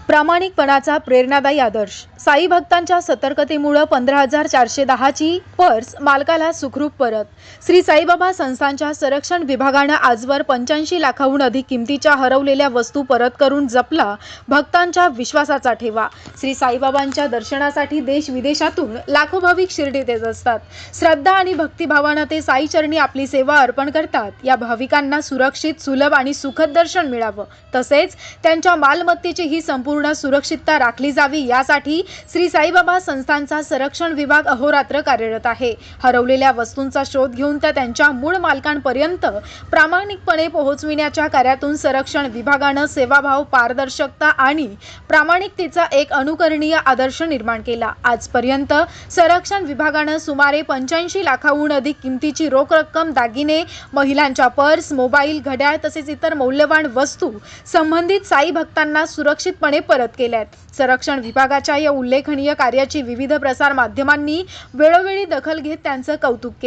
प्रामाणिकपणाचा प्रेरणादायी आदर्श। साई भक्तांच्या सतर्कतेमुळे 15,410 ची पर्स मालकाला सुखरूप परत। श्री साईबाबा संस्थांच्या संरक्षण विभागाने आजवर 85 लाखाहून अधिक किमतीच्या हरवलेल्या वस्तू परत करून जपला भक्तांच्या विश्वासाचा ठेवा। श्री साईबाबांच्या दर्शनासाठी देश विदेशातून लाखो भाविक शिर्डीत येत असतात। श्रद्धा आणि भक्तिभावाने ते साई चरणी आपली सेवा अर्पण करतात। या भाविकांना सुरक्षित, सुलभ आणि सुखद दर्शन मिळावं, तसेच त्यांच्या मालमत्तेची ही संपूर्ण सुरक्षितता राखली जावी यासाठी श्री साईबाबा संस्थांचा संरक्षण विभाग अहोरात्र कार्यरत आहे। हरवलेल्या वस्तूंचा शोध घेऊन त्या त्यांच्या मूळ मालकांपर्यंत प्रामाणिकपणे पोहोचविण्याच्या कार्यातून संरक्षण विभागाने सेवाभाव, पारदर्शकता आणि प्रामाणिकतेचा एक अनुकरणीय आदर्श निर्माण केला। आजपर्यंत संरक्षण विभागाने सुमारे 85 लाखाहून अधिक किमतीची रोख रक्कम, दागिने, महिलांच्या पर्स, मोबाईल, घड्याळ तसेच इतर मौल्यवान वस्तू संबंधित साई भक्तांना सुरक्षितपणे परत केल्यात। संरक्षण विभागाच्या या उल्लेखनीय कार्याची विविध प्रसार माध्यमांनी वेळोवेळी दखल घेत त्यांचे कौतुक केले।